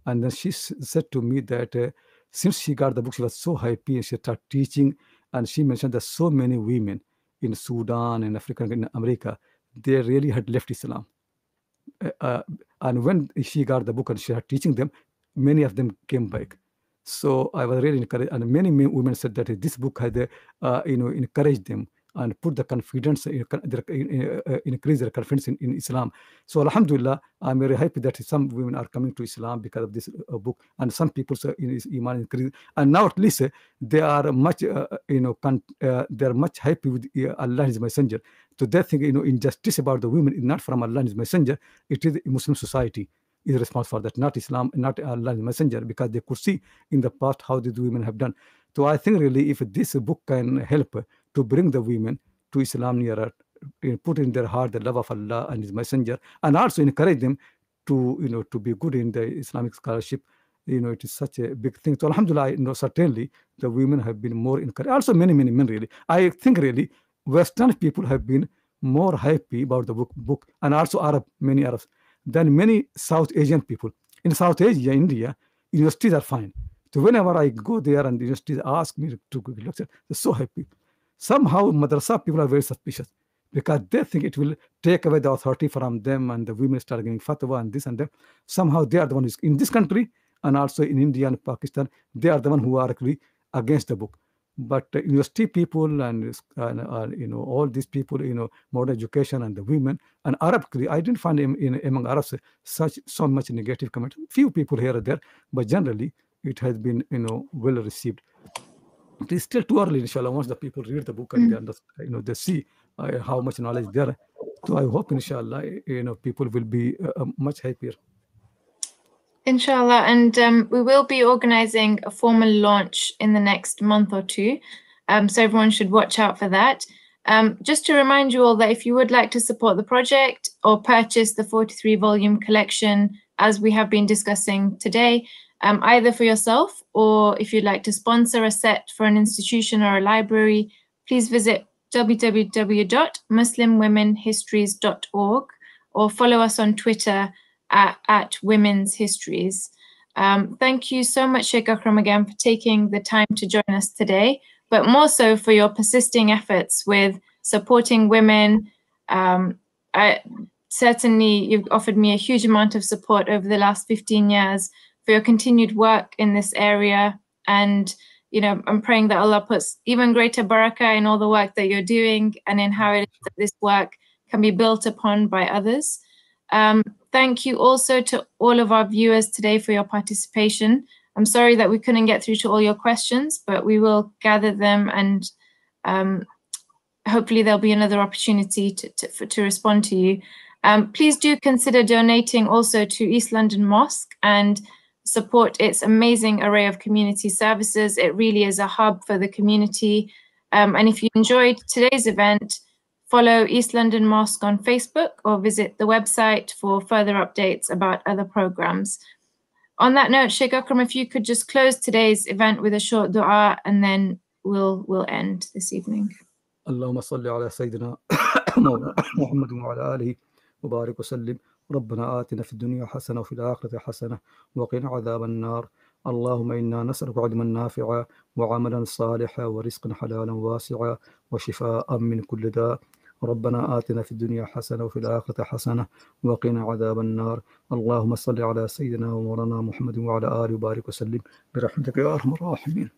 And then she said to me that since she got the book, she was so happy, and she started teaching. And she mentioned that so many women in Sudan and Africa and in America, they really had left Islam. And when she got the book and she started teaching them, many of them came back. So I was really encouraged, and many women said that this book had, encouraged them and put the confidence, increase their confidence in Islam. So Alhamdulillah, I'm very happy that some women are coming to Islam because of this book, and some people in Iman increase. And now at least they are much, they are much happy with Allah and His Messenger. So they think, injustice about the women is not from Allah and His Messenger. It is Muslim society is responsible for that, not Islam, not Allah and His Messenger, because they could see in the past how these women have done. So I think really, if this book can help to bring the women to Islam nearer, put in their heart the love of Allah and His Messenger, and also encourage them to, to be good in the Islamic scholarship, it is such a big thing. So Alhamdulillah, certainly the women have been more encouraged. Also many men really. I think really Western people have been more happy about the book, and also many Arabs, than many South Asian people. In South Asia, India, universities are fine. So whenever I go there and the universities ask me to give lecture, they're so happy. Somehow madrasa people are very suspicious, because they think it will take away the authority from them, and the women start giving fatwa and this and that. Somehow they are the ones in this country, and also in India and Pakistan, they are the ones who are actually against the book. But university people and all these people, modern education and the women and Arab, I didn't find among Arabs so much negative comment. Few people here or there, but generally it has been well received. It is still too early, inshallah. Once the people read the book and they understand, they see how much knowledge there. So I hope, inshallah, people will be much happier. Inshallah, and we will be organizing a formal launch in the next month or two, so everyone should watch out for that. Just to remind you all that if you would like to support the project or purchase the 43-volume collection, as we have been discussing today, either for yourself or if you'd like to sponsor a set for an institution or a library, please visit www.muslimwomenhistories.org or follow us on Twitter at Women's Histories. Thank you so much, Sheikh Akram, again for taking the time to join us today, but more so for your persisting efforts with supporting women. Certainly, you've offered me a huge amount of support over the last 15 years for your continued work in this area. And, I'm praying that Allah puts even greater barakah in all the work that you're doing and in how it is that this work can be built upon by others. Thank you also to all of our viewers today for your participation. I'm sorry that we couldn't get through to all your questions, but we will gather them, and hopefully there'll be another opportunity to respond to you. Please do consider donating also to East London Mosque and support its amazing array of community services. It really is a hub for the community. And if you enjoyed today's event, follow East London Mosque on Facebook or visit the website for further updates about other programs. On that note, Sheikh Akram, if you could just close today's event with a short dua, and then we'll end this evening. Allahumma salli ala Sayyidina Muhammad wa ala alihi wa barik wa sallim. ربنا آتنا في الدنيا حسنة وفي الآخرة حسنة وقنا عذاب النار. اللهم إنا نسألك علما نافعا وعملا صالحا ورزقا حلالا واسعا وشفاء من كل داء. ربنا آتنا في الدنيا حسنة وفي الآخرة حسنة وقنا عذاب النار. اللهم صل على سيدنا ومولانا محمد وعلى آله وبارك وسلم برحمتك يا أرحم الراحمين.